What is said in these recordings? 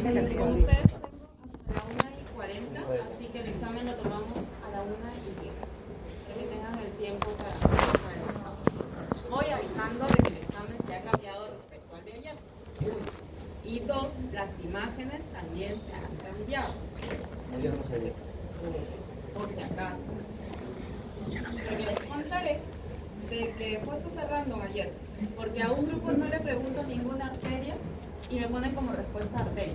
Con ustedes tengo hasta la 1:40, así que el examen lo tomamos a la 1:10. Para que tengan el tiempo para el examen. Voy avisando de que el examen se ha cambiado respecto al de ayer. Uno. Y dos, las imágenes también se han cambiado. Yo no sabía. Por si acaso. Porque les contaré de que fue súper random ayer, porque a un grupo no le pregunto ninguna arteria y me ponen como respuesta arteria.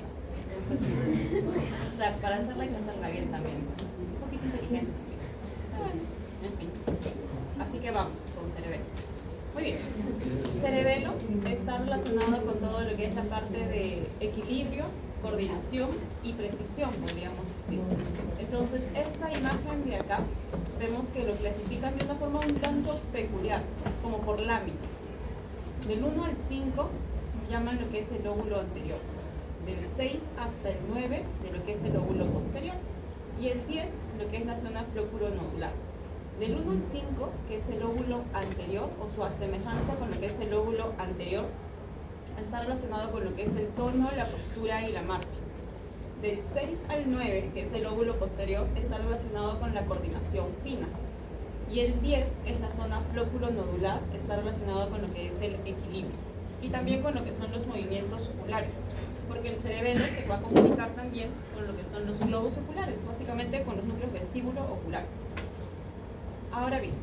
Entonces, o sea, para hacerla y no hacerla bien también. Un poquito inteligente. Pero bueno, en fin. Así que vamos con cerebelo. Muy bien. Cerebelo está relacionado con todo lo que es la parte de equilibrio, coordinación y precisión, podríamos decir. Entonces, esta imagen de acá, vemos que lo clasifican de una forma un tanto peculiar, como por láminas. Del 1 al 5 llaman lo que es el lóbulo anterior, del 6 hasta el 9 de lo que es el lóbulo posterior, y el 10 lo que es la zona flóculo-nodular. Del 1 al 5, que es el lóbulo anterior, o su asemejanza con lo que es el lóbulo anterior, está relacionado con lo que es el tono, la postura y la marcha. Del 6 al 9, que es el lóbulo posterior, está relacionado con la coordinación fina. Y el 10, que es la zona flóculo-nodular, está relacionado con lo que es el equilibrio. Y también con lo que son los movimientos oculares, porque el cerebelo se va a comunicar también con lo que son los globos oculares, básicamente con los núcleos vestíbulo-oculares. Ahora bien,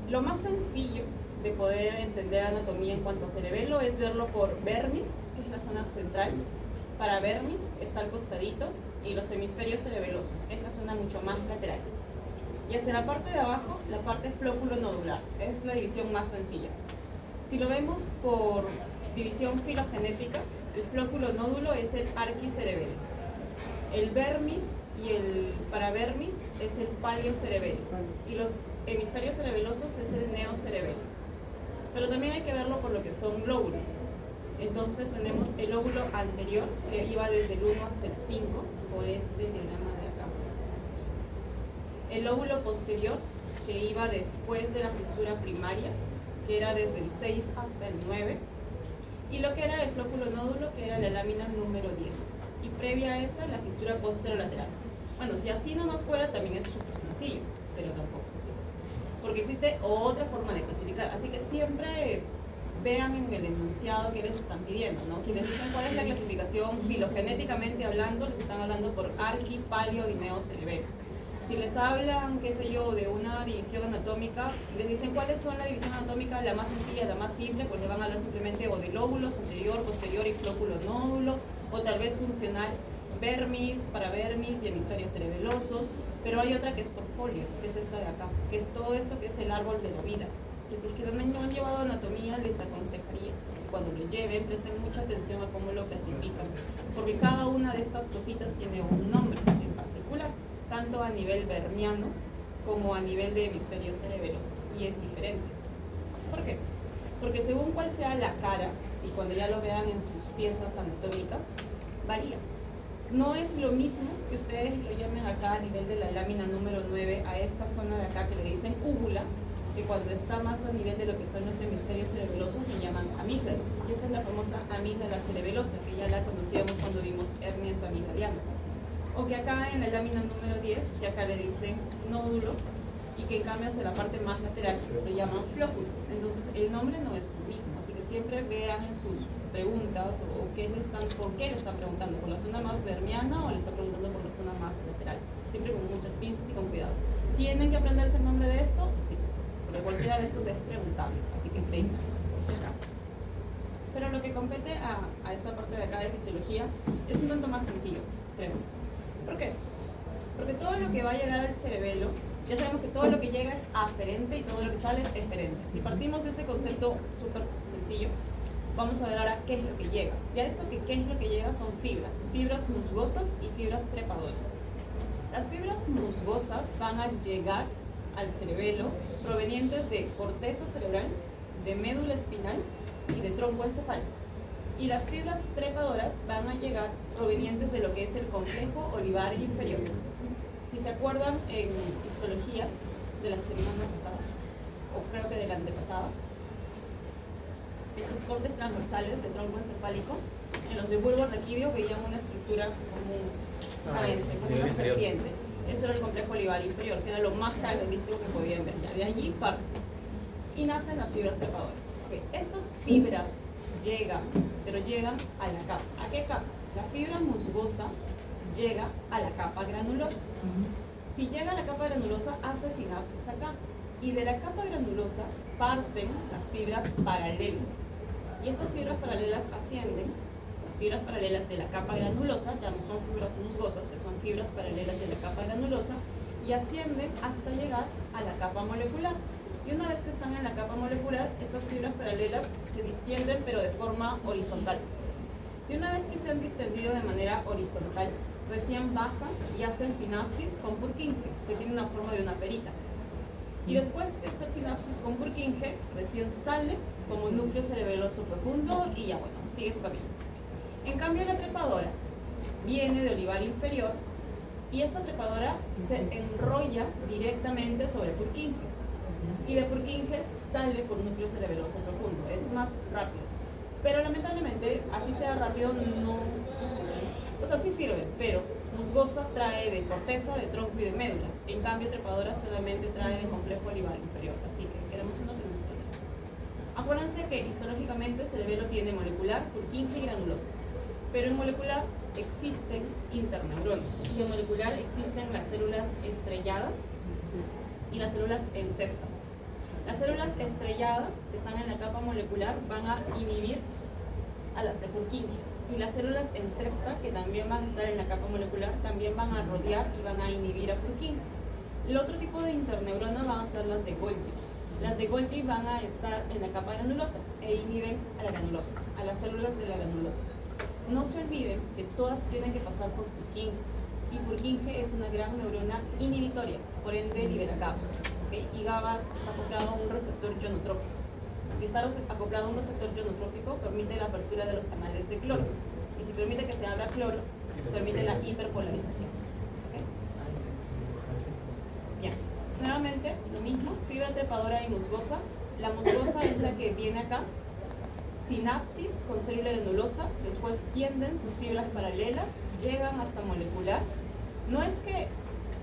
lo más sencillo de poder entender anatomía en cuanto a cerebelo es verlo por vermis, que es la zona central. Para vermis está al costadito, y los hemisferios cerebelosos, que es la zona mucho más lateral. Y hacia la parte de abajo, la parte flóculo-nodular, es la división más sencilla. Si lo vemos por división filogenética, el flóculo-nódulo es el arquicerebelo. El vermis y el paravermis es el paliocerebelo. Y los hemisferios cerebelosos es el neocerebelo. Pero también hay que verlo por lo que son lóbulos. Entonces tenemos el lóbulo anterior, que iba desde el 1 hasta el 5, por este diagrama de acá. El lóbulo posterior, que iba después de la fisura primaria, que era desde el 6 hasta el 9. Y lo que era el flóculo-nódulo, que era la lámina número 10. Y previa a esa, la fisura posterolateral. Bueno, si así nomás fuera, también es súper sencillo, pero tampoco es así. Porque existe otra forma de clasificar. Así que siempre vean en el enunciado que les están pidiendo, ¿no? Si les dicen cuál es la clasificación filogenéticamente hablando, les están hablando por arqui, palio y neocerebelo. Si les hablan, qué sé yo, de una división anatómica, les dicen cuáles son la división anatómica, la más sencilla, la más simple, pues les van a hablar simplemente o de lóbulos, anterior, posterior y flóculo-nódulo, o tal vez funcional, vermis, paravermis y hemisferios cerebelosos. Pero hay otra que es por folios, que es esta de acá, que es todo esto que es el árbol de la vida. Que si es que no han llevado anatomía, les aconsejaría que cuando lo lleven presten mucha atención a cómo lo clasifican, porque cada una de estas cositas tiene un nombre en particular, tanto a nivel verniano como a nivel de hemisferios cerebelosos, y es diferente. ¿Por qué? Porque según cuál sea la cara, y cuando ya lo vean en sus piezas anatómicas, varía. No es lo mismo que ustedes lo llamen acá a nivel de la lámina número 9 a esta zona de acá que le dicen úvula, que cuando está más a nivel de lo que son los hemisferios cerebelosos le llaman amígdala. Y esa es la famosa amígdala cerebelosa, que ya la conocíamos cuando vimos hernias amigdalianas. O que acá en la lámina número 10, que acá le dicen nódulo, y que en cambio hacia la parte más lateral le llaman flóculo. Entonces el nombre no es lo mismo, así que siempre vean en sus preguntas o por qué le están preguntando, por la zona más verniana o le están preguntando por la zona más lateral. Siempre con muchas pinzas y con cuidado. ¿Tienen que aprenderse el nombre de esto? Sí, porque cualquiera de estos es preguntable, así que aprendan, por si acaso. Pero lo que compete a esta parte de acá de fisiología es un tanto más sencillo, creo. ¿Por qué? Porque todo lo que va a llegar al cerebelo, ya sabemos que todo lo que llega es aferente y todo lo que sale es eferente. Si partimos de ese concepto súper sencillo, vamos a ver ahora qué es lo que llega. Ya eso que qué es lo que llega son fibras musgosas y fibras trepadoras. Las fibras musgosas van a llegar al cerebelo provenientes de corteza cerebral, de médula espinal y de tronco encefálico. Y las fibras trepadoras van a llegar provenientes de lo que es el complejo olivar inferior. Si se acuerdan en histología de la semana pasada, o creo que de la antepasada, en sus cortes transversales de tronco encefálico. En los de bulbo raquídeo veían una estructura como una serpiente. Eso era el complejo olivar inferior, que era lo más característico que podían ver. Ya de allí parte. Y nacen las fibras trepadoras. Okay. Estas fibras llegan a la capa. ¿A qué capa? La fibra musgosa llega a la capa granulosa. Si llega a la capa granulosa, hace sinapsis acá. Y de la capa granulosa parten las fibras paralelas. Y estas fibras paralelas ascienden. Las fibras paralelas de la capa granulosa ya no son fibras musgosas, que son fibras paralelas de la capa granulosa, y ascienden hasta llegar a la capa molecular. Y una vez que están en la capa molecular, estas fibras paralelas se distienden, pero de forma horizontal. Y una vez que se han distendido de manera horizontal, recién bajan y hacen sinapsis con Purkinje, que tiene una forma de una perita. Y después de hacer sinapsis con Purkinje, recién sale como núcleo cerebeloso profundo y ya bueno, sigue su camino. En cambio, la trepadora viene de olivar inferior y esta trepadora se enrolla directamente sobre Purkinje. Y de Purkinje sale por núcleo cerebeloso profundo, es más rápido. Pero lamentablemente, así sea rápido, no sirve. O sea, sí sirve, pero musgosa trae de corteza, de tronco y de médula. En cambio, trepadora solamente trae de complejo olivar inferior. Así que queremos uno, tenemos que poner. Acuérdense que histológicamente cerebelo tiene molecular, Purkinje y granulosa. Pero en molecular existen interneuronas. Y en molecular existen las células estrelladas y las células encestas. Las células estrelladas que están en la capa molecular van a inhibir a las de Purkinje. Y las células en cesta, que también van a estar en la capa molecular, también van a rodear y van a inhibir a Purkinje. El otro tipo de interneurona van a ser las de Golgi. Las de Golgi van a estar en la capa granulosa e inhiben a la granulosa, a las células de la granulosa. No se olviden que todas tienen que pasar por Purkinje. Y Purkinje es una gran neurona inhibitoria, por ende libera GABA. ¿Okay? Y GABA está acoplado a un receptor ionotrópico. Y estar acoplado a un receptor ionotrópico permite la apertura de los canales de cloro. Y si permite que se abra cloro, permite la hiperpolarización. ¿Okay? Ya. Nuevamente, lo mismo, fibra trepadora y musgosa. La musgosa es la que viene acá. Sinapsis con célula granulosa, después tienden sus fibras paralelas, llegan hasta molecular. No es que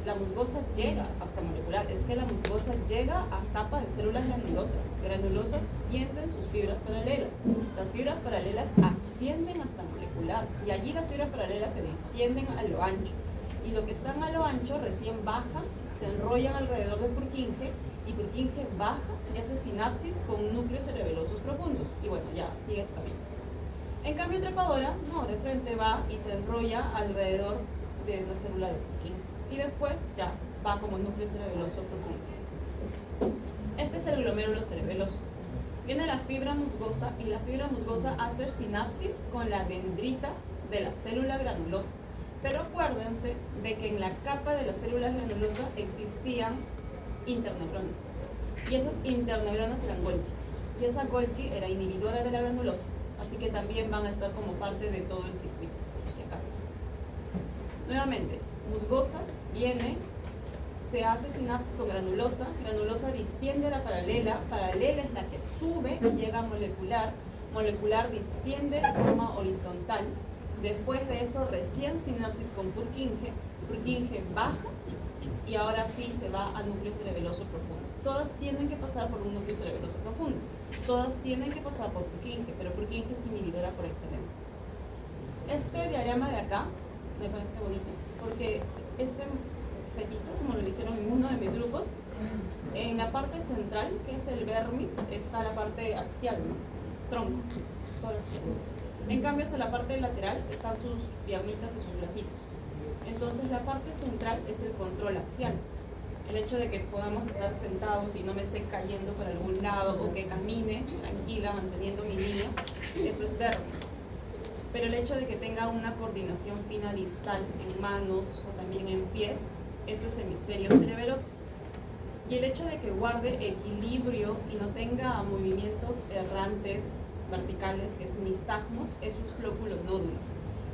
la musgosa llega hasta molecular, es que la musgosa llega a capa de células granulosas. Granulosas tienden sus fibras paralelas. Las fibras paralelas ascienden hasta molecular y allí las fibras paralelas se distienden a lo ancho. Y lo que están a lo ancho recién bajan, se enrollan alrededor de Purkinje y Purkinje baja y hace sinapsis con núcleos cerebelosos profundos. Y bueno, ya sigue su camino. En cambio, trepadora, no, de frente va y se enrolla alrededor de una célula de Purkinje. Y después ya va como núcleo cerebeloso profundo. Este es el glomérulo cerebeloso. Viene la fibra musgosa y la fibra musgosa hace sinapsis con la dendrita de la célula granulosa. Pero acuérdense de que en la capa de las células granulosas existían interneuronas. Y esas interneuronas eran Golgi. Y esa Golgi era inhibidora de la granulosa. Así que también van a estar como parte de todo el circuito, por si acaso. Nuevamente, musgosa viene, se hace sinapsis con granulosa, granulosa distiende a la paralela, paralela es la que sube y llega a molecular, molecular distiende de forma horizontal, después de eso recién sinapsis con Purkinje, Purkinje baja y ahora sí se va al núcleo cerebeloso profundo. Todas tienen que pasar por un núcleo cerebeloso profundo, todas tienen que pasar por Purkinje, pero Purkinje es inhibidora por excelencia. Este diagrama de acá me parece bonito, porque este fetito, como lo dijeron en uno de mis grupos, en la parte central, que es el vermis, está la parte axial, ¿no? Tronco, todo axial. En cambio, hacia la parte lateral están sus piernitas y sus bracitos. Entonces, la parte central es el control axial. El hecho de que podamos estar sentados y no me esté cayendo para algún lado, o que camine tranquila, manteniendo mi línea, eso es vermis. Pero el hecho de que tenga una coordinación fina distal en manos o también en pies, eso es hemisferio cerebeloso. Y el hecho de que guarde equilibrio y no tenga movimientos errantes verticales, que es nistagmos, eso es flóculo nódulo.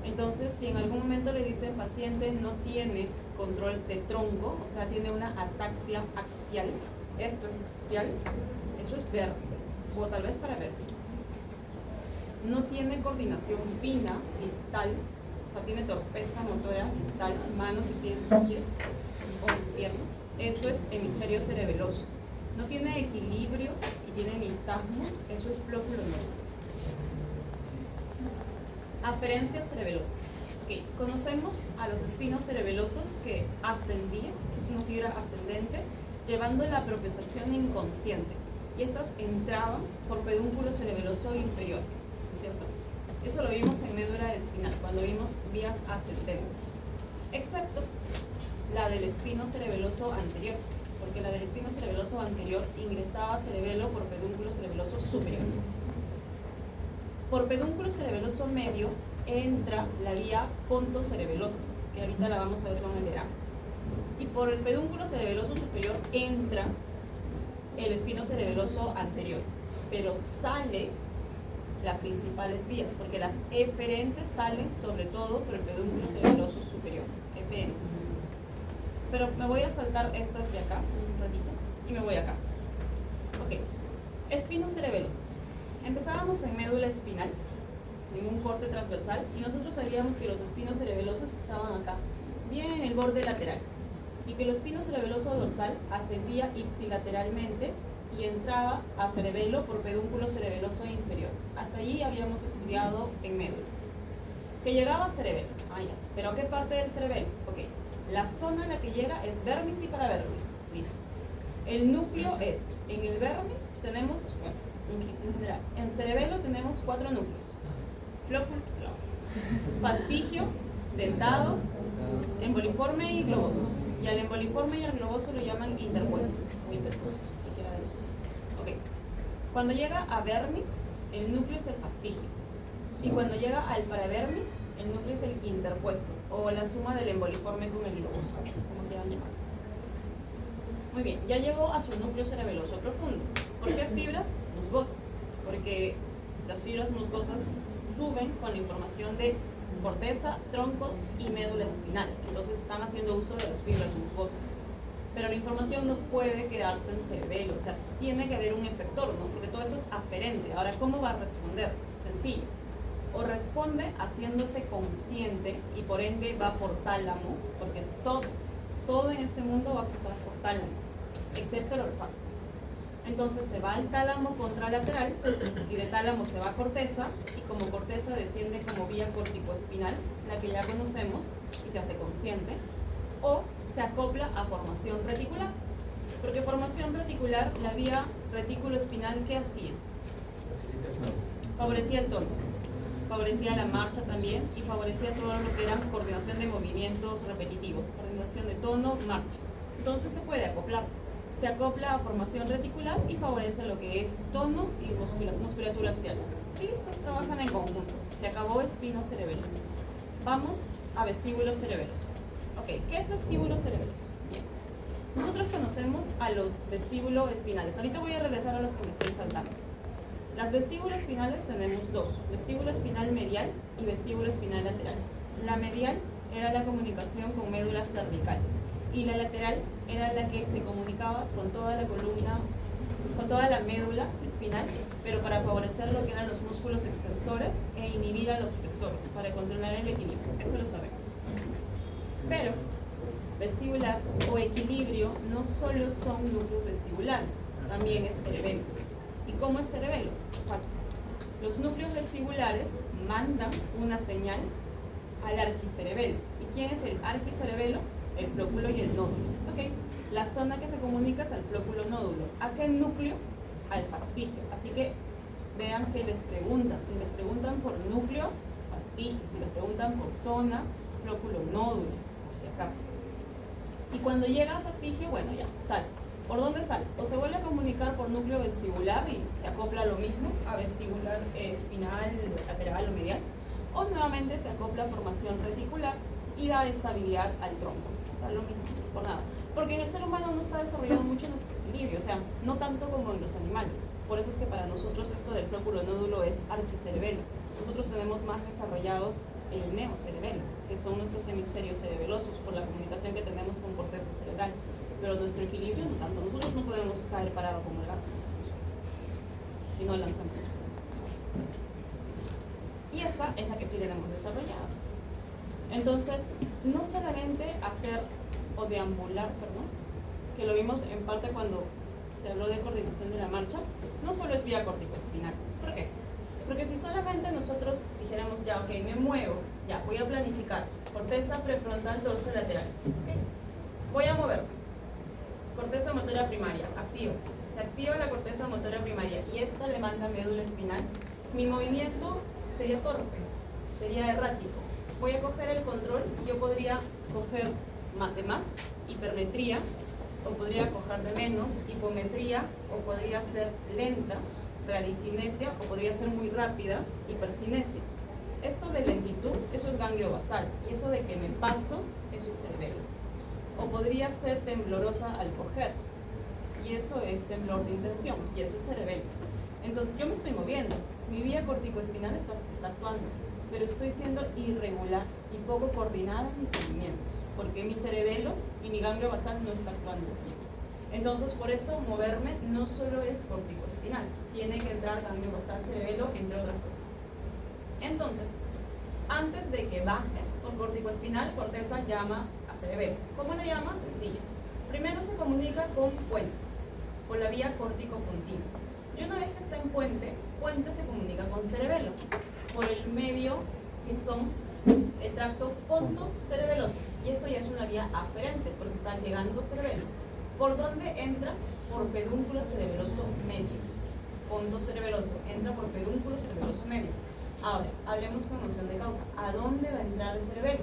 Entonces, si en algún momento le dicen paciente no tiene control de tronco, o sea, tiene una ataxia axial, esto es axial, eso es vermis, o tal vez para vermis. no tiene coordinación fina, distal, o sea, tiene torpeza motora distal, manos y pies o piernas. Eso es hemisferio cerebeloso. No tiene equilibrio y tiene nistagmos, eso es flóculo nódulo. Aferencias cerebelosas. Okay. Conocemos a los espinos cerebelosos que ascendían, es una fibra ascendente, llevando la propiocepción inconsciente. Y estas entraban por pedúnculo cerebeloso inferior, ¿no es cierto? Eso lo vimos en médula espinal, cuando vimos vías ascendentes. Excepto la del espino cerebeloso anterior, porque la del espino cerebeloso anterior ingresaba cerebelo por pedúnculo cerebeloso superior. Por pedúnculo cerebeloso medio entra la vía pontocerebelosa, que ahorita la vamos a ver con el diagrama. Y por el pedúnculo cerebeloso superior entra el espino cerebeloso anterior, pero sale las principales vías, porque las eferentes salen sobre todo por el pedúnculo cerebeloso superior, eferentes. Pero me voy a saltar estas de acá un ratito y me voy acá. Ok, espinos cerebelosos. Empezábamos en médula espinal, en un corte transversal, y nosotros sabíamos que los espinos cerebelosos estaban acá, bien en el borde lateral, y que el espino cerebeloso dorsal ascendía ipsilateralmente y entraba a cerebelo por pedúnculo cerebeloso inferior. Hasta allí habíamos estudiado en médula. Que llegaba a cerebelo, ya. ¿Pero a qué parte del cerebelo? Ok, la zona en la que llega es vermis y paravermis, dice. El núcleo es, en el vermis tenemos, bueno, en general, en cerebelo tenemos 4 núcleos. Flóculo, fastigio, dentado, emboliforme y globoso. Y al emboliforme y al globoso lo llaman interpuestos. Okay. Cuando llega a vermis, el núcleo es el fastigio. Y cuando llega al paravermis, el núcleo es el interpuesto, o la suma del emboliforme con el globoso, como quieran llamar. Muy bien, ya llegó a su núcleo cerebeloso profundo. ¿Por qué fibras musgosas? Porque las fibras musgosas suben con la información de corteza, tronco y médula espinal. Entonces están haciendo uso de las fibras musgosas. Pero la información no puede quedarse en cerebelo, o sea, tiene que haber un efector, ¿no? Porque todo eso es aferente. Ahora, ¿cómo va a responder? Sencillo. O responde haciéndose consciente y por ende va por tálamo, porque todo en este mundo va a pasar por tálamo, excepto el olfato. Entonces se va al tálamo contralateral y de tálamo se va a corteza, y como corteza desciende como vía corticoespinal, la que ya conocemos, y se hace consciente, o se acopla a formación reticular. Porque formación reticular, la vía retículo espinal, ¿qué hacía? Favorecía el tono, favorecía la marcha también, y favorecía todo lo que era coordinación de movimientos repetitivos, coordinación de tono, marcha. Entonces se puede acoplar. Se acopla a formación reticular y favorece lo que es tono y musculatura axial. Y listo, trabajan en conjunto. Se acabó espino cerebeloso. Vamos a vestíbulo cerebeloso. Ok, ¿qué es vestíbulo cerebeloso? Bien. Nosotros conocemos a los vestíbulos espinales. Ahorita voy a regresar a las que me estoy saltando. Las vestíbulos espinales tenemos dos: vestíbulo espinal medial y vestíbulo espinal lateral. La medial era la comunicación con médula cervical, y la lateral era la que se comunicaba con toda la columna, con toda la médula espinal, pero para favorecer lo que eran los músculos extensores e inhibir a los flexores, para controlar el equilibrio. Eso lo sabemos. Pero vestibular o equilibrio no solo son núcleos vestibulares, también es cerebelo. ¿Y cómo es cerebelo? Fácil. Los núcleos vestibulares mandan una señal al arquicerebelo. ¿Y quién es el arquicerebelo? El flóculo y el nódulo. Okay. La zona que se comunica es al flóculo nódulo. ¿A qué núcleo? Al fastigio. Así que vean que les preguntan. Si les preguntan por núcleo, fastigio. Si les preguntan por zona, flóculo nódulo, por si acaso. Y cuando llega a fastigio, bueno, ya, sale. ¿Por dónde sale? O se vuelve a comunicar por núcleo vestibular y se acopla lo mismo a vestibular espinal, lateral o medial. O nuevamente se acopla a formación reticular y da estabilidad al tronco. O sea, lo mismo, por nada. Porque en el ser humano no está desarrollado mucho nuestro equilibrio, o sea, no tanto como en los animales. Por eso es que para nosotros esto del flóculo nódulo es arquicerebelo. Nosotros tenemos más desarrollados el neocerebelo, que son nuestros hemisferios cerebelosos por la comunicación que tenemos con corteza cerebral. Pero nuestro equilibrio no tanto. Nosotros no podemos caer parado como el gato y no lanzamos. esta es la que sí tenemos desarrollada. Entonces, no solamente hacer o deambular, perdón, que lo vimos en parte cuando se habló de coordinación de la marcha, no solo es vía corticoespinal. ¿Por qué? Porque si solamente nosotros dijéramos, ya, ok, me muevo, ya, voy a planificar, corteza prefrontal, dorso lateral, ¿okay? Voy a moverme, corteza motora primaria, activa, se activa la corteza motora primaria y esta le manda médula espinal, mi movimiento sería torpe, sería errático. Voy a coger el control y yo podría coger de más, hipermetría, o podría coger de menos, hipometría, o podría ser lenta, bradicinesia, o podría ser muy rápida, hipercinesia. Esto de lentitud, eso es ganglio basal, y eso de que me paso, eso es cerebelo. O podría ser temblorosa al coger, y eso es temblor de intención, y eso es cerebelo. Entonces yo me estoy moviendo, mi vía corticoespinal está actuando, pero estoy siendo irregular y poco coordinada en mis movimientos, porque mi cerebelo y mi ganglio basal no está actuando bien. Entonces, por eso moverme no solo es corticoespinal, tiene que entrar ganglio basal, cerebelo, entre otras cosas. Entonces, antes de que baje por corticoespinal, corteza llama a cerebelo. ¿Cómo le llama? Sencilla. Primero se comunica con puente, por la vía córtico-puntina. Y una vez que está en puente, puente se comunica con cerebelo, por el medio que son el tracto ponto-cerebeloso. Y eso ya es una vía aferente, porque está llegando a cerebelo. ¿Por dónde entra? Por pedúnculo cerebeloso medio. Ponto-cerebeloso, entra por pedúnculo cerebeloso medio. Ahora, hablemos con noción de causa. ¿A dónde va a entrar el cerebelo?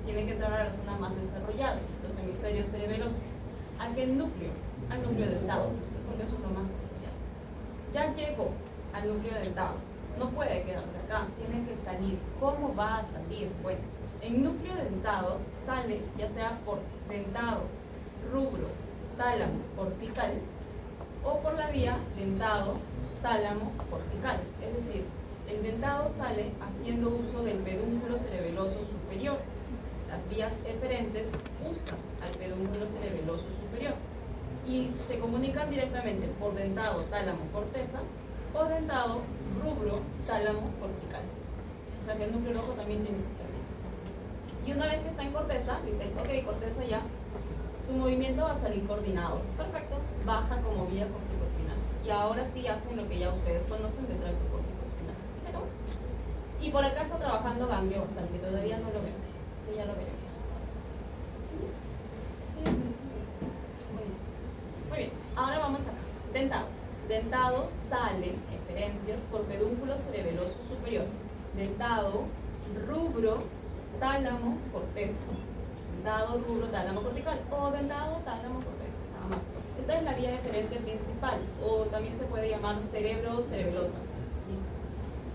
Tiene que entrar a la zona más desarrollada, los hemisferios cerebelosos. ¿A qué núcleo? Al núcleo dentado, porque eso es lo más desarrollado. Ya llegó al núcleo dentado. No puede quedarse acá, tiene que salir. ¿Cómo va a salir? Bueno, en núcleo dentado sale ya sea por dentado, rubro, tálamo, cortical, o por la vía dentado, tálamo, cortical. Es decir, el dentado sale haciendo uso del pedúnculo cerebeloso superior. Las vías eferentes usan al pedúnculo cerebeloso superior y se comunican directamente por dentado, tálamo, corteza, o dentado, rubro, tálamo, cortical. O sea que el núcleo rojo también tiene que estar bien. Y una vez que está en corteza, dice, ok, corteza ya, tu movimiento va a salir coordinado. Perfecto, baja como vía corticoespinal. Y ahora sí hacen lo que ya ustedes conocen de tracto corticoespinal. Y se acabó. Y por acá está trabajando ganglio basal, que todavía no lo vemos. Que ya lo veremos. Sí, sí, sí. Muy bien, ahora vamos acá. Dentado. Dentado sale, eferencias, por pedúnculo cerebeloso superior. Dentado, rubro, tálamo, corteza. Dentado, rubro, tálamo, cortical. O dentado, tálamo, corteza. Nada más. Esta es la vía eferente principal, o también se puede llamar cerebro cerebelosa. Listo.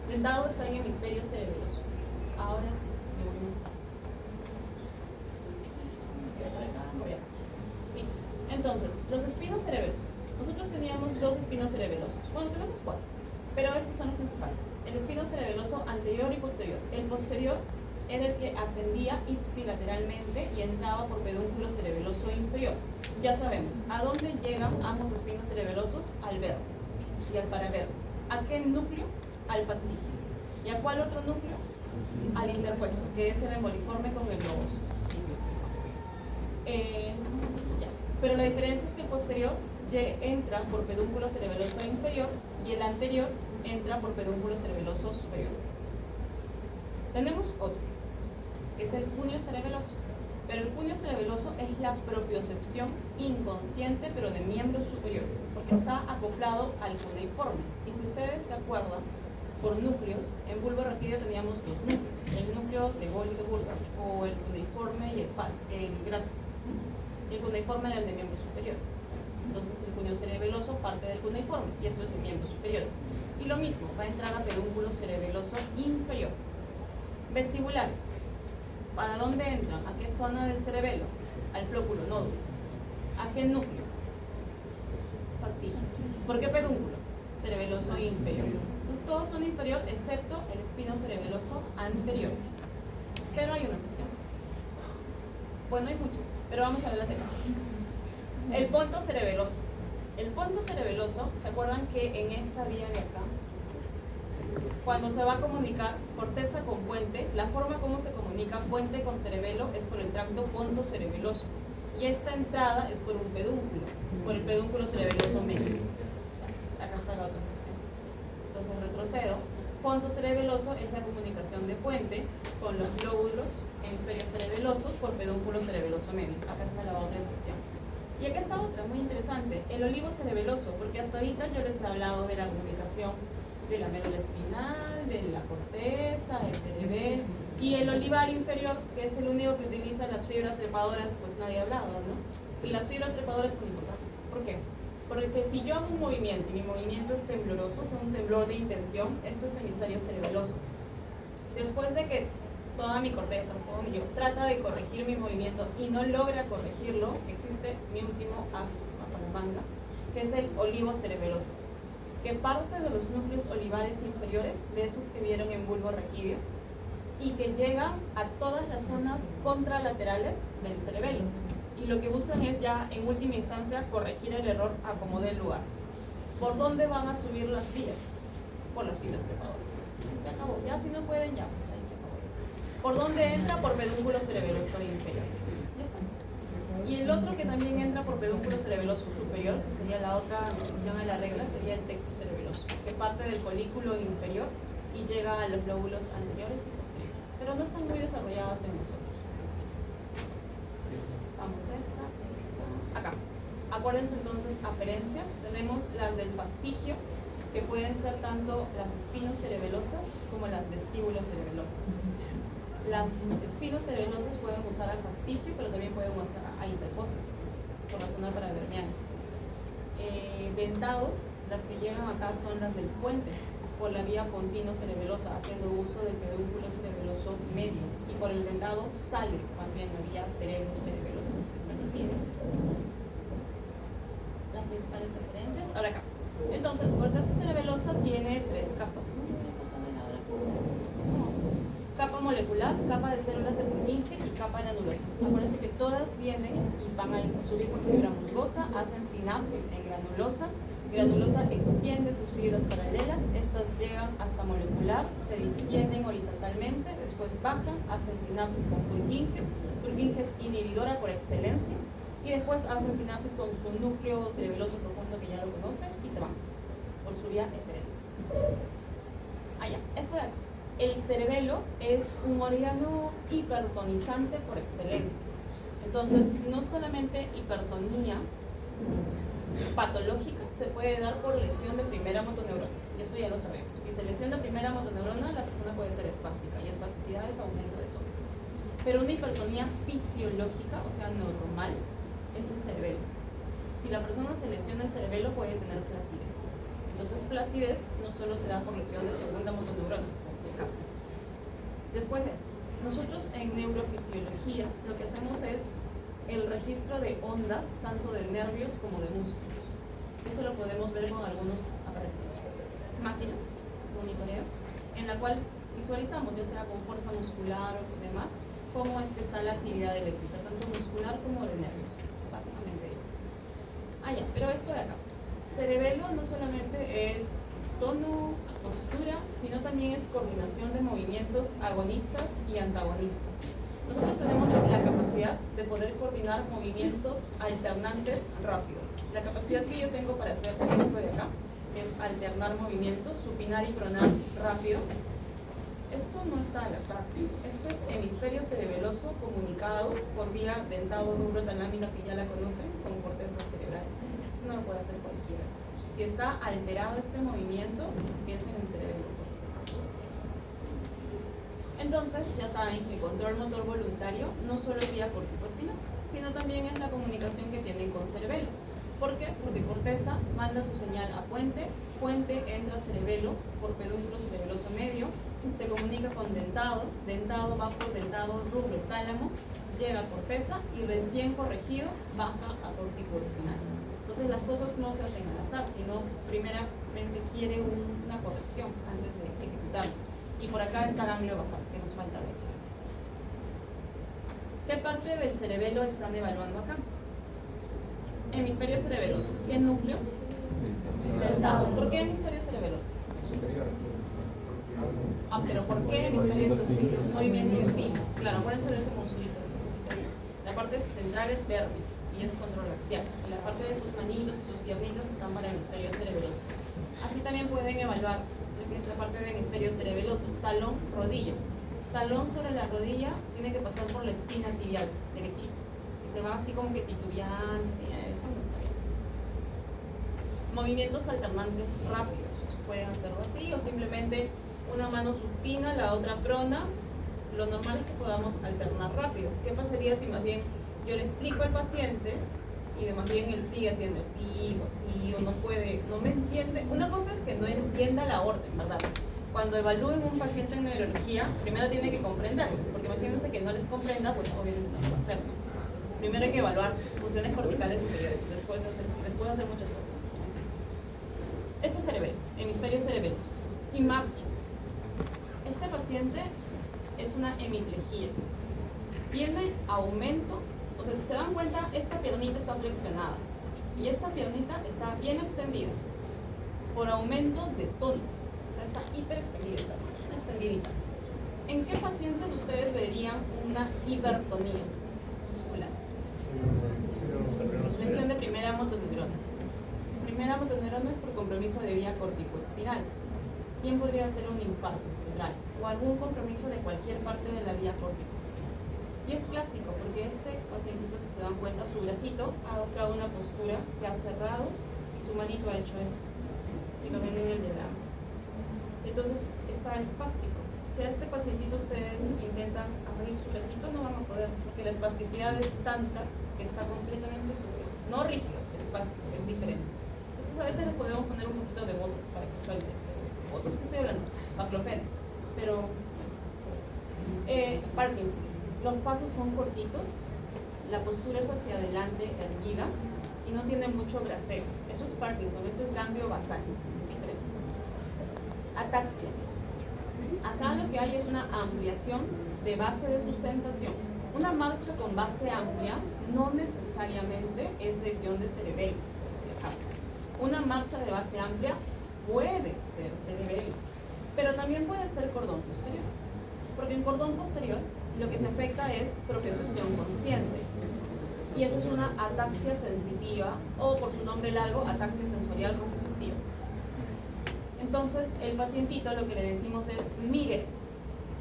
Dentado está en hemisferio cerebeloso. Ahora sí, me voy más atrás. Listo. Entonces, los espinos cerebelosos. Nosotros teníamos 2 espinos cerebelosos. Bueno, tenemos 4, pero estos son los principales. El espino cerebeloso anterior y posterior. El posterior era el que ascendía ipsilateralmente y entraba por pedúnculo cerebeloso inferior. Ya sabemos, ¿a dónde llegan ambos espinos cerebelosos? Al vértice y al paravértice. ¿A qué núcleo? Al fastigio. ¿Y a cuál otro núcleo? Al interpuesto, que es el emboliforme con el globoso. Ya. Pero la diferencia es que el posterior entra por pedúnculo cerebeloso inferior y el anterior entra por pedúnculo cerebeloso superior. Tenemos otro, que es el cuneo cerebeloso. Pero el cuneo cerebeloso es la propiocepción inconsciente, pero de miembros superiores, porque está acoplado al cuneiforme. Y si ustedes se acuerdan, por núcleos, en bulbo raquídeo teníamos 2 núcleos, el núcleo de Gol y de Burgers, o el cuneiforme y el grácico. Y el cuneiforme era el de miembros superiores. Entonces el cuneo cerebeloso parte del cuneiforme, y eso es de miembros superiores. Y lo mismo, va a entrar a pedúnculo cerebeloso inferior. Vestibulares. ¿Para dónde entran? ¿A qué zona del cerebelo? Al flóculo, nódulo. ¿A qué núcleo? Fastigio. ¿Por qué pedúnculo? Cerebeloso inferior. Pues todos son inferior excepto el espino cerebeloso anterior. Pero hay una excepción. Bueno, hay muchos, pero vamos a ver la segunda. El ponto cerebeloso. El ponto cerebeloso, ¿se acuerdan que en esta vía de acá Cuando se va a comunicar corteza con puente, la forma como se comunica puente con cerebelo es por el tracto pontocerebeloso. Y esta entrada es por un pedúnculo, por el pedúnculo cerebeloso medio. Acá está la otra sección. Entonces retrocedo. Pontocerebeloso es la comunicación de puente con los lóbulos hemisferios cerebelosos por pedúnculo cerebeloso medio. Acá está la otra sección. Y acá está otra, muy interesante, el olivo cerebeloso, porque hasta ahorita yo les he hablado de la comunicación de la médula espinal, de la corteza, del cerebelo, y el olivar inferior, que es el único que utiliza las fibras trepadoras, pues nadie ha hablado, ¿no? Y las fibras trepadoras son importantes. ¿Por qué? Porque si yo hago un movimiento y mi movimiento es tembloroso, o sea, un temblor de intención, esto es hemisferio cerebeloso. Después de que toda mi corteza, todo mi yo, trata de corregir mi movimiento y no logra corregirlo, existe mi último as para la manga, que es el olivo cerebeloso, que parte de los núcleos olivares inferiores, de esos que vieron en bulbo raquídeo, y que llegan a todas las zonas contralaterales del cerebelo. Y lo que buscan es ya, en última instancia, corregir el error a como dé lugar. ¿Por dónde van a subir las vías? Por las fibras trepadoras. Y se acabó. Ya si no pueden, ya. Ahí se acabó. ¿Por dónde entra? Por pedúnculo cerebeloso inferior. Ya está. Y el otro que también entra por pedúnculo cerebeloso superior, que sería la otra excepción a la regla, sería el tecto cerebeloso, que parte del colículo inferior y llega a los lóbulos anteriores y posteriores. Pero no están muy desarrolladas en nosotros. Vamos acá. Acuérdense entonces, aferencias. Tenemos las del fastigio, que pueden ser tanto las espinocerebelosas como las vestíbulos cerebelosas. Las espinocerebelosas pueden usar al fastigio, pero también pueden usar a interpósito, por la zona paradermiana. Dentado, las que llegan acá son las del puente, por la vía pontino-cerebelosa, haciendo uso del pedúnculo cerebeloso medio, y por el dentado sale más bien la vía cerebro-cerebelosa. Las principales referencias. Ahora acá. Entonces, corteza cerebelosa tiene tres capas. Capa molecular, capa de células de Purkinje y capa de anulación. Acuérdense que todas vienen y van a subir por fibra musgosa, hacen sinapsis en granulosa. Granulosa extiende sus fibras paralelas, estas llegan hasta molecular, se distienden horizontalmente, después bajan, hacen sinapsis con Purkinje. Purkinje es inhibidora por excelencia, y después hacen sinapsis con su núcleo cerebeloso profundo, que ya lo conocen, y se van por su vía eferente. Esto de acá. El cerebelo es un órgano hipertonizante por excelencia. Entonces, no solamente hipertonía patológica se puede dar por lesión de primera motoneurona, y eso ya lo sabemos. Si se lesiona primera motoneurona, la persona puede ser espástica, y espasticidad es aumento de todo. Pero una hipertonía fisiológica, o sea, normal, es el cerebelo. Si la persona se lesiona el cerebelo, puede tener flacidez. Entonces, flacidez no solo se da por lesión de segunda motoneurona, por si acaso. Después de esto, nosotros en neurofisiología lo que hacemos es el registro de ondas, tanto de nervios como de músculos. Eso lo podemos ver con algunos aparatos, máquinas, monitoreo, en la cual visualizamos, ya sea con fuerza muscular o demás, cómo es que está la actividad eléctrica, tanto muscular como de nervios, básicamente. Pero esto de acá, cerebelo no solamente es tono, postura, sino también es coordinación de movimientos agonistas y antagonistas. Nosotros tenemos la capacidad de poder coordinar movimientos alternantes rápidos. La capacidad que yo tengo para hacer esto de acá es alternar movimientos, supinar y pronar rápido. Esto no está al azar. Esto es hemisferio cerebeloso comunicado por vía dentado rubro talámica, que ya la conocen, con corteza cerebral. Eso no lo puede hacer cualquiera. Si está alterado este movimiento, piensen en cerebelo, por si acaso. Entonces, ya saben que el control motor voluntario no solo es vía corticoespinal, sino también es la comunicación que tienen con cerebelo. ¿Por qué? Porque corteza manda su señal a puente, puente entra a cerebelo por pedúnculo cerebeloso medio, se comunica con dentado, dentado va por dentado rubro tálamo, llega a corteza y recién corregido baja a corticoespinal. Entonces las cosas no se hacen al azar, sino primeramente quiere una corrección antes de ejecutarlo. Y por acá está el ganglio basal, que nos falta ver. ¿Qué parte del cerebelo están evaluando acá? Hemisferios cerebelosos. ¿Qué núcleo? Dentado. ¿Por qué hemisferios cerebelosos? Ah, pero ¿por qué hemisferio movimientos finos? Claro, acuérdense de ese monstruito ahí. La parte central es verbis y es control axial. Y la parte de sus manitos y sus piernitas están para hemisferios cerebelosos. Así también pueden evaluar lo que es la parte de hemisferios cerebelosos, talón, rodilla. Talón sobre la rodilla tiene que pasar por la espina tibial, derechito. Si se va así como que titubeante, eso no está bien. Movimientos alternantes rápidos. Pueden hacerlo así o simplemente una mano supina, la otra prona. Lo normal es que podamos alternar rápido. ¿Qué pasaría si más bien yo le explico al paciente y de más bien él sigue haciendo así o así o no puede, no me entiende? Una cosa es que no entienda la orden, ¿verdad? Cuando evalúen un paciente en neurología, primero tiene que comprenderles, porque imagínense que no les comprenda, pues obviamente no lo va a hacer, ¿no? Entonces, primero hay que evaluar funciones corticales superiores, después hacer muchas cosas. Esto es cerebelo, hemisferios cerebelosos. Y marcha. Este paciente es una hemiplejía. Tiene aumento, o sea, si se dan cuenta, esta piernita está flexionada y esta piernita está bien extendida por aumento de tono. O sea, está hiperextendida, está bien extendidita. ¿En qué pacientes ustedes verían una hipertonía muscular? Lesión de primera motoneurona. Primera motoneurona es por compromiso de vía corticoespinal. ¿Quién podría ser un infarto cerebral? O algún compromiso de cualquier parte de la vía corticoespinal. Y es clásico, porque este pacientito, si se dan cuenta, su bracito ha adoptado una postura que ha cerrado y su manito ha hecho esto. Si lo ven en el diagrama. Entonces, está espástico. Si a este pacientito ustedes intentan abrir su bracito, no van a poder, porque la espasticidad es tanta que está completamente, no rígido, espástico, es diferente. Entonces, a veces les podemos poner un poquito de botox para que suelte. Botox, ¿qué estoy hablando? Baclofeno. Pero, Parkinson. Los pasos son cortitos, la postura es hacia adelante, erguida, y no tiene mucho graseo. Eso es Parkinson, esto es ganglio basal. Diferente. Ataxia. Acá lo que hay es una ampliación de base de sustentación. Una marcha con base amplia no necesariamente es lesión de cerebelo, por si acaso. Una marcha de base amplia puede ser cerebelo, pero también puede ser cordón posterior. Porque en cordón posterior lo que se afecta es propiocepción consciente. Y eso es una ataxia sensitiva, o por su nombre largo, ataxia sensorial propioceptiva. Entonces, el pacientito lo que le decimos es, mire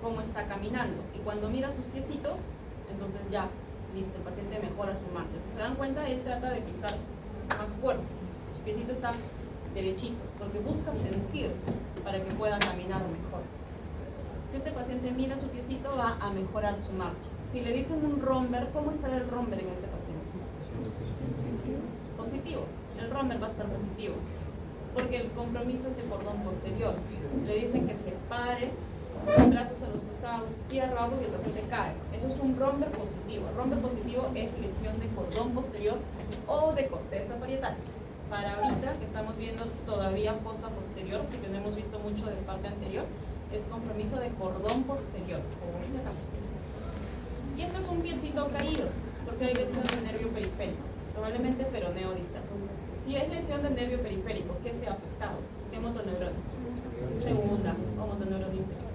cómo está caminando. Y cuando mira sus piecitos, entonces ya, listo, el paciente mejora su marcha. Si se dan cuenta, él trata de pisar más fuerte. Su piecito está derechito, porque busca sentir para que pueda caminar mejor. Si este paciente mira su piecito, va a mejorar su marcha. Si le dicen un romber, ¿cómo estará el romber en este paciente? Positivo. El romber va a estar positivo, porque el compromiso es de cordón posterior. Le dicen que se pare, brazos a los costados, cierra rabo y el paciente cae. Eso es un romber positivo. El romber positivo es lesión de cordón posterior o de corteza parietal. Para ahorita, que estamos viendo todavía fosa posterior, porque no hemos visto mucho de parte anterior, es compromiso de cordón posterior, por si acaso. Y este es un piecito caído, porque hay lesión de nervio periférico, probablemente peroneo distal. Si es lesión del nervio periférico, ¿qué se ha afectado? ¿Qué motoneurona? Segunda, o motoneurona inferior.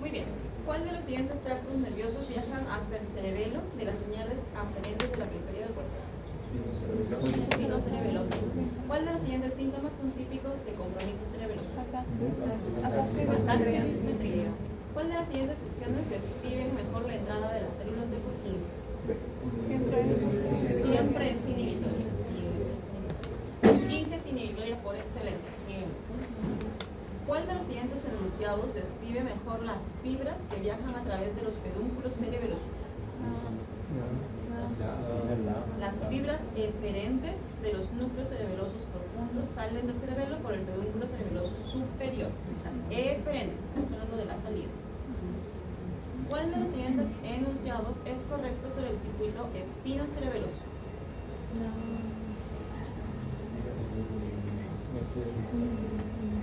Muy bien. ¿Cuál de los siguientes tractos nerviosos viajan hasta el cerebelo de las señales aferentes de la periferia del cuerpo? Espinocerebeloso. ¿Cuál de los siguientes síntomas son típicos de compromiso cerebeloso? Ataxia, dismetría. ¿Cuál de las siguientes opciones describen mejor la entrada de las células de Purkinje? Siempre es inhibitoria. Purkinje es inhibitoria por excelencia, siempre. ¿Cuál de los siguientes enunciados describe mejor las fibras que viajan a través de los pedúnculos cerebelosos? Las fibras eferentes de los núcleos cerebelosos profundos salen del cerebelo por el pedúnculo cerebeloso superior. Las eferentes, estamos hablando de la salida. ¿Cuál de los siguientes enunciados es correcto sobre el circuito espinocerebeloso?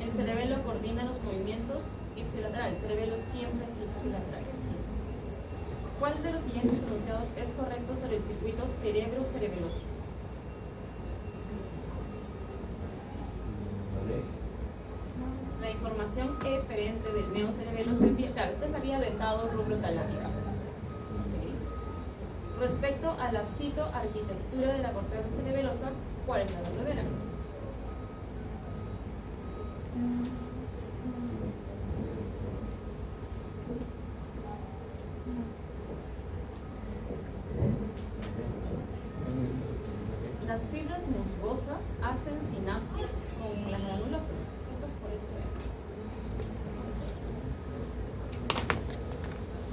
El cerebelo coordina los movimientos ipsilateral. El cerebelo siempre es ipsilateral. Sí. ¿Cuál de los siguientes enunciados es correcto sobre el circuito cerebro-cerebeloso? La información información eferente del neocerebelo se envía, claro, esta es la vía dentado-rubrotalámica. Respecto a la citoarquitectura de la corteza cerebelosa, ¿cuál es la verdadera? Las fibras musgosas hacen sinapsis con las granulosas. Esto es por esto.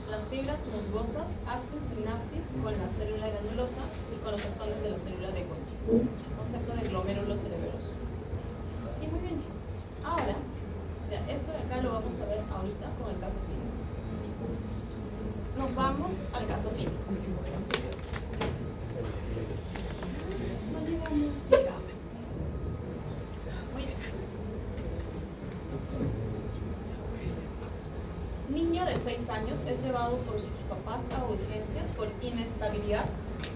Las fibras musgosas hacen sinapsis con la célula granulosa y con los axones de la célula de Golgi. Concepto de glomérulos cerebrosos. Y muy bien, chicos. Ahora, ya, esto de acá lo vamos a ver ahorita con el caso clínico. Nos vamos al caso clínico. Llegamos. Muy bien. Niño de 6 años es llevado por sus papás a urgencias por inestabilidad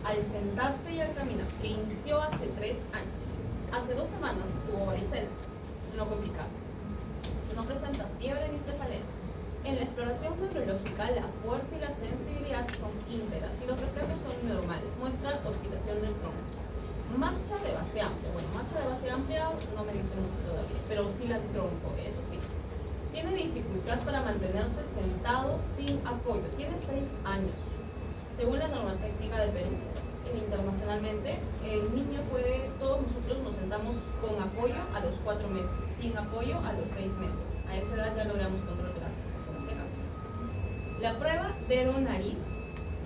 al sentarse y al caminar, que inició hace 3 años. Hace 2 semanas tuvo varicela, no complicado. No presenta fiebre ni cefalea. En la exploración neurológica, la fuerza y la sensibilidad son íntegras y los reflejos son normales. Muestra oscilación del tronco. Marcha de base amplia. Bueno, marcha de base amplia no me dice mucho todavía, pero oscila el tronco, eso sí. Tiene dificultad para mantenerse sentado sin apoyo. Tiene 6 años. Según la norma técnica de Perú, internacionalmente, el niño puede, todos nosotros nos sentamos con apoyo a los 4 meses, sin apoyo a los 6 meses. A esa edad ya logramos control torácico, por si acaso. La prueba dedo, nariz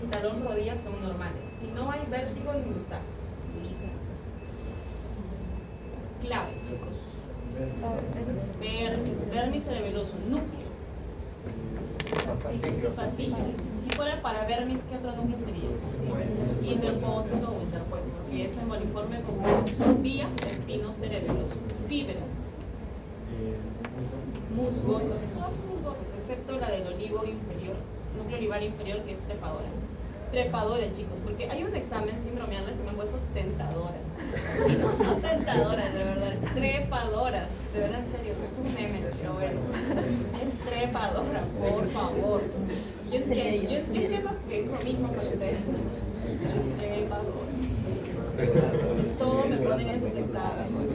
y talón rodilla son normales y no hay vértigo ni nistagmos. Listo. Clave, chicos. Vermis cerebeloso, núcleo. Fastígios. Si fuera para vermis, ¿qué otro núcleo sería? Interpósito o interpuesto, que es emboliforme con vía espinocerebeloso. Fibras musgosas, todas son musgosas, excepto la del olivo inferior, núcleo olivar inferior, que es trepadora. Trepadoras, chicos, porque hay un examen síndromial que me han puesto tentadoras. Y no son tentadoras, de verdad, es trepadoras. De verdad, en serio, es un meme, pero bueno. Es trepadora, por favor. Yo entiendo que es lo mismo para ustedes. Es trepadora. Todo me ponen esos exámenes.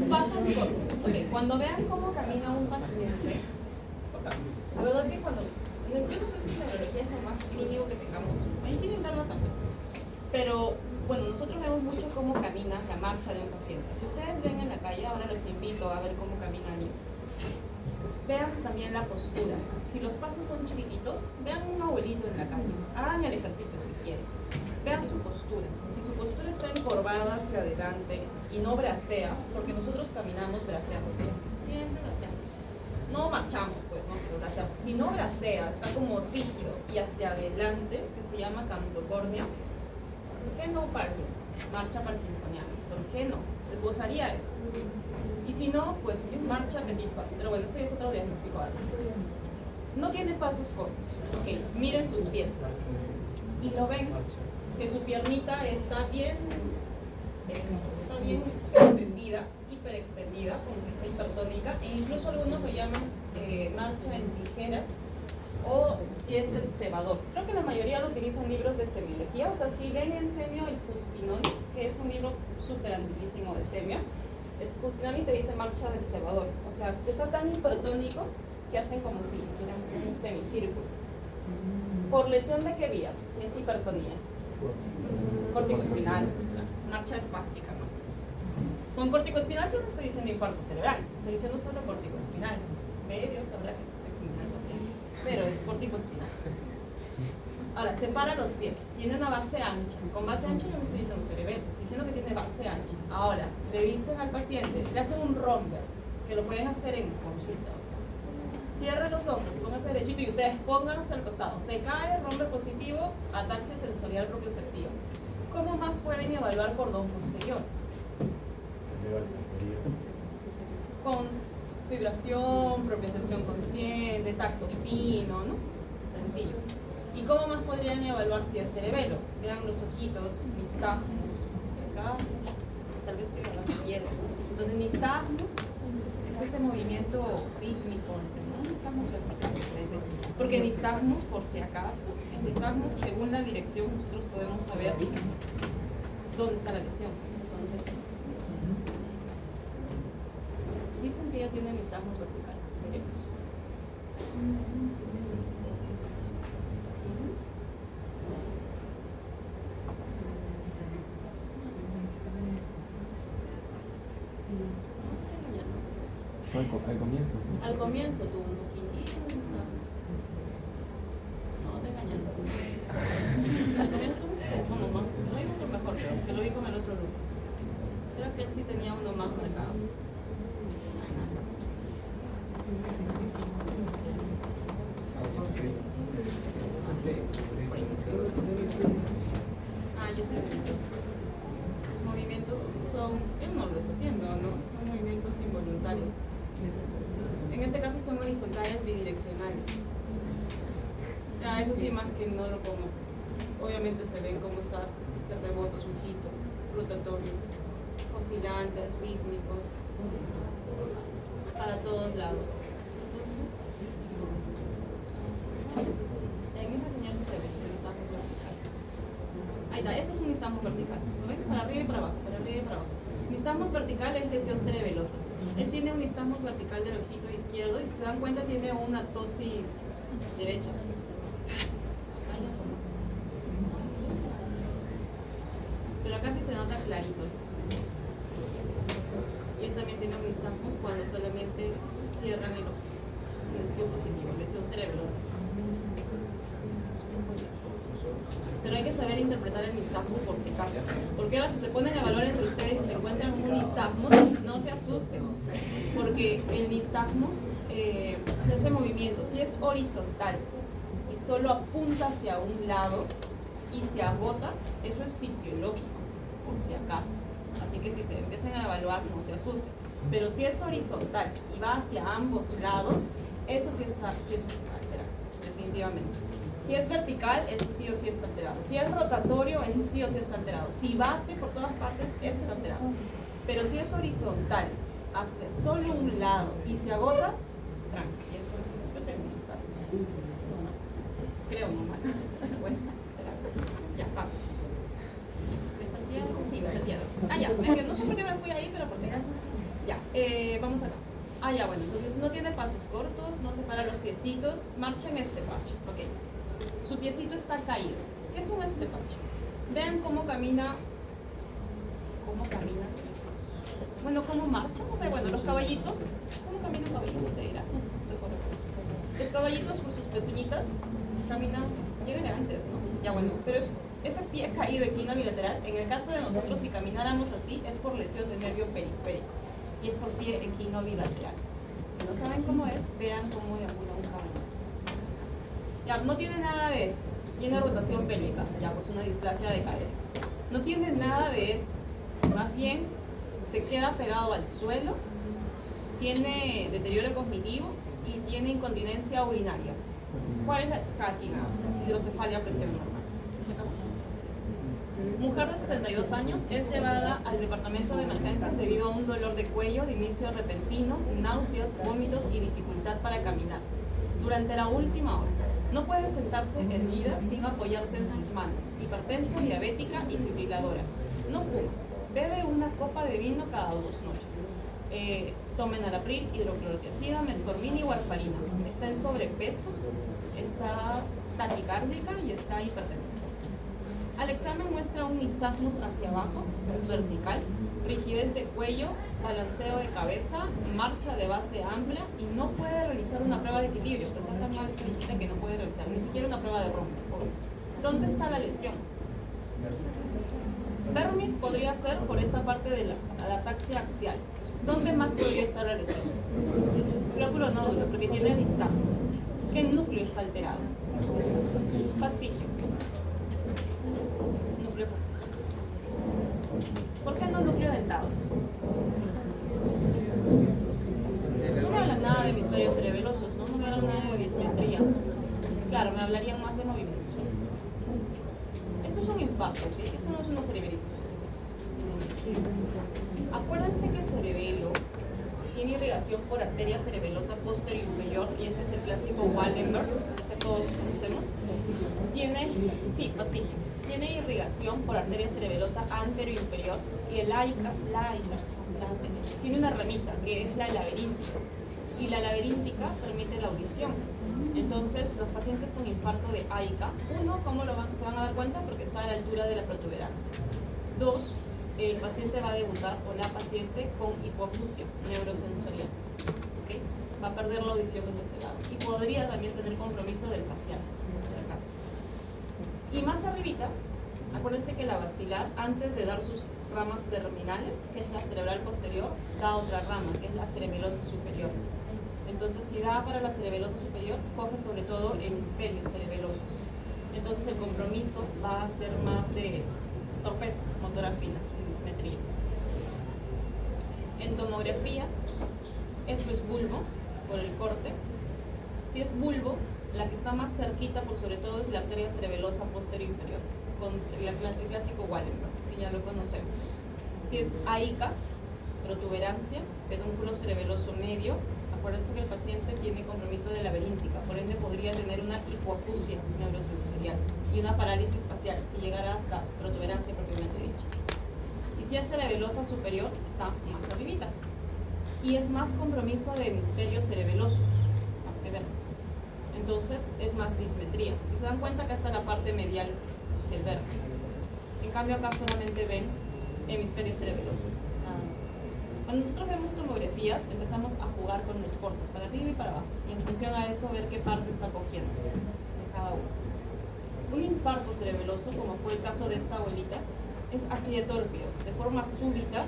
Pasos cortos. Okay, cuando vean cómo camina un paciente, la verdad que cuando, yo no sé si neurología es lo más clínico que tengamos, medicina interna también, pero bueno, nosotros vemos mucho cómo camina la marcha de un paciente. Si ustedes ven en la calle, ahora los invito a ver cómo camina el niño. Vean también la postura. Si los pasos son chiquititos, vean un abuelito en la calle, hagan el ejercicio si quieren. Vean su postura. Si su postura está encorvada hacia adelante y no bracea, porque nosotros caminamos braceando siempre braceamos. No marchamos, pues, ¿no? Pero braceamos. Si no bracea, está como rígido y hacia adelante, que se llama cantocornia, ¿por qué no Parkinson? Marcha parkinsoniana. ¿Por qué no? Esbozaría eso. Y si no, pues marcha petit pas. Pero bueno, esto ya es otro diagnóstico antes. No tiene pasos cortos. Ok, miren sus pies. Y lo ven, que su piernita está bien extendida, hiperextendida, como que está hipertónica, e incluso algunos lo llaman marcha en tijeras o pie del cebador. Creo que la mayoría lo utilizan libros de semiología, o sea, si leen en semio el Fustinoni, que es un libro súper antiquísimo de semio, es Fustinoni te dice marcha del cebador, o sea, está tan hipertónico que hacen como si hicieran un semicírculo. ¿Por lesión de qué vía? Si es hipertonía. Corticoespinal, marcha espástica, ¿no? Con corticoespinal yo no estoy diciendo infarto cerebral, estoy diciendo solo corticoespinal. Dios sabrá que se termina el paciente, pero es corticoespinal. Ahora, separa los pies, tiene una base ancha. Con base ancha yo no estoy diciendo cerebelo, estoy diciendo que tiene base ancha. Ahora, le dicen al paciente, le hacen un romper, que lo pueden hacer en consulta. Cierre los hombros, pónganse derechito y ustedes pónganse al costado. Se cae, romper positivo, ataxia sensorial propioceptiva. ¿Cómo más pueden evaluar por don posterior? Con vibración, propiocepción consciente, tacto fino, ¿no? Sencillo. ¿Y cómo más podrían evaluar si es cerebelo? Vean los ojitos, nistagmos, si acaso. tal vez estoy hablando bien. Entonces nistagmus es ese movimiento rítmico, ¿no? Nistagmus vertical, porque nistagmus, por si acaso, en nistagmus, según la dirección, nosotros podemos saber dónde está la lesión. Entonces, dicen que ya tiene nistagmus vertical. Veremos. Al comienzo. Al comienzo tuvo un poquitito de nistagmus. No, te engañando. Al comienzo tuvo un poco más. No hay otro mejor, que lo vi con el otro grupo. Creo que él sí tenía uno más marcado. Ah, ya está. Movimientos son, él no lo está haciendo, ¿no? Son movimientos involuntarios. En este caso son horizontales bidireccionales. Ya, eso sí, más que no lo pongo. Obviamente se ven cómo está de rebote, sujito, rotatorios, oscilantes, rítmicos, para todos lados. En esa señal se ve el nistagmus vertical. Ahí está, ese es un nistagmus vertical. ¿Lo ven? Para arriba y para abajo, para arriba y para abajo. Nistagmus vertical es lesión cerebelosa. Él tiene un nistagmus vertical del ojito izquierdo y si se dan cuenta tiene una ptosis derecha. Pero acá sí se nota clarito. Y él también tiene un nistagmus cuando solamente cierran el ojo. Es un positivo, lesión cerebelosa. Pero hay que saber interpretar el nistagmus por si acaso. Porque ahora si se ponen a evaluar entre ustedes y se encuentran un nistagmus, no se asusten. Porque el nistagmus, o sea, ese movimiento, si es horizontal y solo apunta hacia un lado y se agota, eso es fisiológico, por si acaso. Así que si se empiezan a evaluar, no se asusten. Pero si es horizontal y va hacia ambos lados, eso sí está alterado, definitivamente. Si es vertical, eso sí o sí está alterado. Si es rotatorio, eso sí o sí está alterado. Si bate por todas partes, eso está alterado. Pero si es horizontal, hacia solo un lado y se agota, tranqui. Y eso es yo tengo que estar. No, creo nomás. Bueno, será. Ya, vamos. ¿Me saltearon? Sí, me saltearon. Ah, ya. No sé por qué me fui ahí, pero por si acaso. Ya, vamos acá. Ah, ya, bueno. Entonces no tiene pasos cortos, no separa los piecitos. Marcha en este pacho. Ok. Su piecito está caído. ¿Qué es un estepacho? Vean cómo camina. ¿Cómo camina? Bueno, cómo marcha. O sea, bueno, los caballitos. ¿Cómo camina un caballito? Se dirá. No sé si estoy correcto. Los caballitos por sus pezuñitas caminan bien elegantes, ¿no? Ya bueno, pero ese pie caído equino bilateral, en el caso de nosotros, si camináramos así, es por lesión del nervio periférico. Y es por pie equino bilateral. Si no saben cómo es, vean cómo deambula un caballito. Ya, no tiene nada de esto, tiene rotación pélvica, ya pues una displasia de cadera. No tiene nada de esto, más bien se queda pegado al suelo, tiene deterioro cognitivo y tiene incontinencia urinaria. ¿Cuál es la caquina? Hidrocefalia, presión normal. Mujer de 72 años es llevada al departamento de emergencias debido a un dolor de cuello de inicio repentino, náuseas, vómitos y dificultad para caminar. Durante la última hora. No puede sentarse erguida sin apoyarse en sus manos. Hipertensa, diabética y fibriladora. No fuma. Bebe una copa de vino cada 2 noches. Toma enalapril, hidroclorotiazida, metformina y warfarina. Está en sobrepeso, está taquicárdica y está hipertensa. Al examen muestra un nistagmus hacia abajo, o sea, es vertical, rigidez de cuello, balanceo de cabeza, marcha de base amplia y no puede realizar una prueba de equilibrio. O sea, está tan mal esta viejita que no puede realizar ni siquiera una prueba de rompe. ¿Dónde está la lesión? Dermis podría ser por esta parte de la ataxia axial. ¿Dónde más podría estar la lesión? Flóculo nódulo, porque tiene nistagmus. ¿Qué núcleo está alterado? Fastigio. Núcleo fastigio. ¿Por qué no núcleo dentado? No me hablan nada de hemisferios cerebelosos, ¿no? No me hablan nada de dismetría. Claro, me hablarían más de movimientos. Esto es un infarto, ¿ok? Esto no es una cerebritis. Acuérdense que cerebelo tiene irrigación por arteria cerebelosa posterior inferior, y este es el clásico Wallenberg que todos conocemos. Tiene irrigación por arteria cerebelosa anterior inferior, y el AICA, tiene una ramita que es la laberíntica, y la laberíntica permite la audición. Entonces, los pacientes con infarto de AICA, uno, ¿cómo se van a dar cuenta? Porque está a la altura de la protuberancia. Dos, el paciente va a debutar, o la paciente, con hipoacusia neurosensorial. ¿Okay? Va a perder la audición en ese lado. Y podría también tener compromiso del facial, por si acaso. Y más arribita, acuérdense que la basilar, antes de dar sus ramas terminales, que es la cerebral posterior, da otra rama, que es la cerebelosa superior. Entonces, si da para la cerebelosa superior, coge sobre todo hemisferios cerebelosos. Entonces, el compromiso va a ser más de torpeza motora fina, dismetría. En tomografía, esto es bulbo, por el corte. Si es bulbo, la que está más cerquita, por sobre todo, es la arteria cerebelosa posterior inferior, con el clásico Wallenberg, que ya lo conocemos. Si es AICA, protuberancia, pedúnculo cerebeloso medio, acuérdense que el paciente tiene compromiso de laberíntica, por ende podría tener una hipoacusia neurosensorial y una parálisis facial si llegara hasta protuberancia propiamente dicha. Y si es cerebelosa superior, está más arribita. Y es más compromiso de hemisferios cerebelosos, más que vértice. Entonces es más dismetría. Si se dan cuenta, acá está la parte medial del vértice. En cambio, acá solamente ven hemisferios cerebelosos, nada más. Cuando nosotros vemos tomografías, empezamos a jugar con los cortes, para arriba y para abajo, y en función a eso ver qué parte está cogiendo de cada uno. Un infarto cerebeloso, como fue el caso de esta abuelita, es así de tórpido, de forma súbita,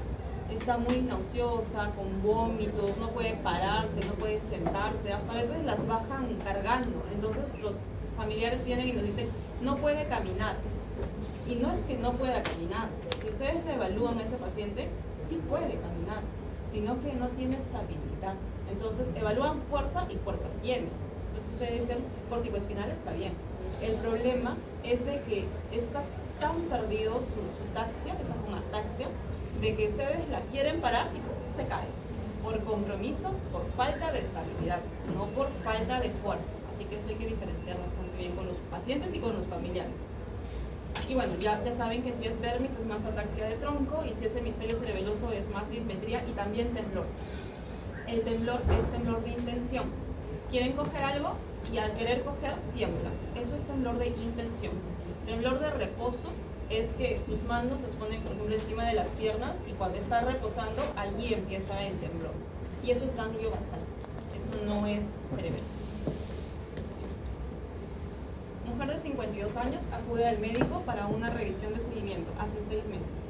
está muy nauseosa, con vómitos, no puede pararse, no puede sentarse, hasta a veces las bajan cargando. Entonces los familiares vienen y nos dicen, no puede caminar. Y no es que no pueda caminar, si ustedes le evalúan a ese paciente, sí puede caminar, sino que no tiene estabilidad. Entonces evalúan fuerza y fuerza tiene. Entonces ustedes dicen, córtico-espinal está bien. El problema es de que está tan perdido su taxia, que es una ataxia, de que ustedes la quieren parar y se cae. Por compromiso, por falta de estabilidad, no por falta de fuerza. Así que eso hay que diferenciar bastante bien con los pacientes y con los familiares. Y bueno, ya saben que si es dermis es más ataxia de tronco, y si es hemisferio cerebeloso es más dismetría y también temblor. El temblor es temblor de intención. Quieren coger algo y al querer coger tiembla. Eso es temblor de intención. Temblor de reposo es que sus manos los ponen, por ejemplo, encima de las piernas, y cuando está reposando, allí empieza el temblor. Y eso es ganglio basal. Eso no es cerebelo. Mujer de 52 años acude al médico para una revisión de seguimiento hace 6 meses.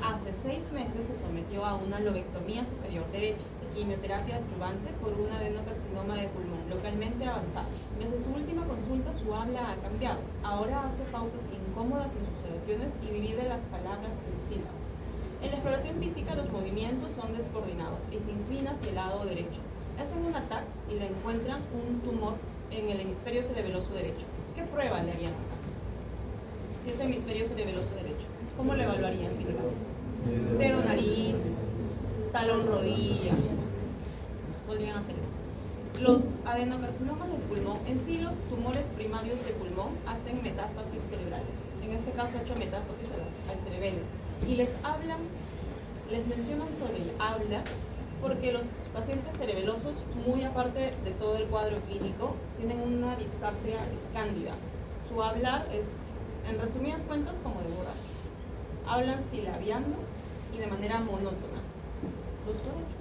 Hace 6 meses se sometió a una lobectomía superior derecha, quimioterapia adyuvante por un adenocarcinoma de pulmón localmente avanzado. Desde su última consulta su habla ha cambiado. Ahora hace pausas incómodas en sus oraciones y divide las palabras en sílabas. En la exploración física los movimientos son descoordinados y se inclina hacia el lado derecho. Hacen un TAC y le encuentran un tumor en el hemisferio cerebeloso derecho. ¿Qué prueba le harían acá? Si es hemisferio cerebeloso derecho, ¿cómo lo evaluarían? Dedo, nariz, talón, rodilla. Podrían hacer eso. Los adenocarcinomas del pulmón, en sí los tumores primarios de pulmón hacen metástasis cerebrales. En este caso ha hecho metástasis al cerebelo. Y les mencionan sobre el habla, porque los pacientes cerebelosos, muy aparte de todo el cuadro clínico, tienen una disartria escándida. Su hablar es, en resumidas cuentas, como de borracho. Hablan silabiando y de manera monótona. Los borrachos.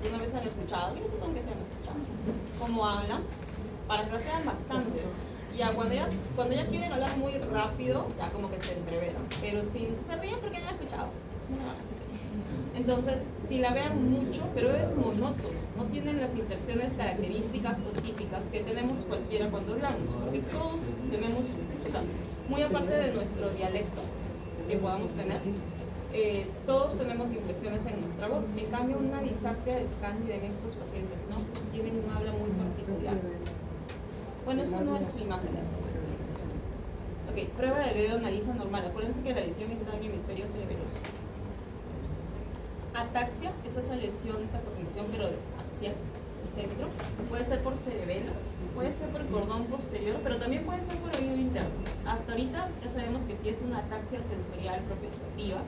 ¿Alguna vez han escuchado? Yo supongo que se han escuchado. Cómo hablan, parafrasean bastante. Ya cuando ya quieren hablar muy rápido, ya como que se entreveran. Pero se ríen porque ya han escuchado. Entonces, si la vean mucho, pero es monótono, no tienen las inflexiones características o típicas que tenemos cualquiera cuando hablamos, porque todos tenemos, o sea, muy aparte de nuestro dialecto que podamos tener, todos tenemos inflexiones en nuestra voz. En cambio, una disartria escándida en estos pacientes, ¿no? Tienen un habla muy particular. Bueno, eso no es la imagen del paciente. Ok, prueba de dedo nariz normal. Acuérdense que la lesión está en el hemisferio cerebeloso. Ataxia es esa lesión, esa cognición, pero axial, el centro. Puede ser por cerebelo, puede ser por cordón posterior, pero también puede ser por oído interno. Hasta ahorita ya sabemos que si es una ataxia sensorial propioceptiva,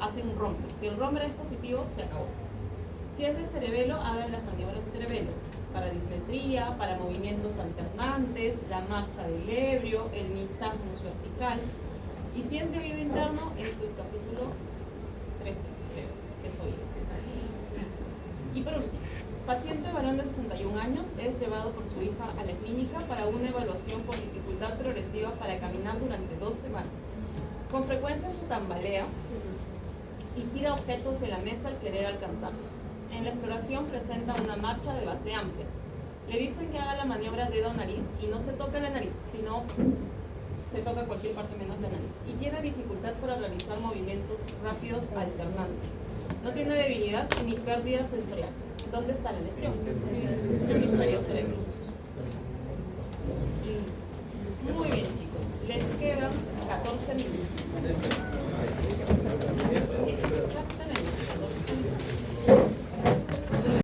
hace un romper. Si el romper es positivo, se acabó. Si es de cerebelo, hagan las maniobras de cerebelo, para dismetría, para movimientos alternantes, la marcha del ebrio, el nistagmus vertical. Y si es de oído interno, eso es capítulo 13, creo, que es oído. Y por último, paciente varón de 61 años es llevado por su hija a la clínica para una evaluación por dificultad progresiva para caminar durante 2 semanas. Con frecuencia se tambalea y tira objetos de la mesa al querer alcanzarlos. En la exploración presenta una marcha de base amplia. Le dicen que haga la maniobra dedo-nariz y no se toca la nariz, sino se toca cualquier parte menos la nariz. Y tiene dificultad para realizar movimientos rápidos alternantes. No tiene debilidad ni pérdida sensorial. ¿Dónde está la lesión? Hemisferio cerebro. Listo. Muy bien, chicos. Les quedan 14 minutos.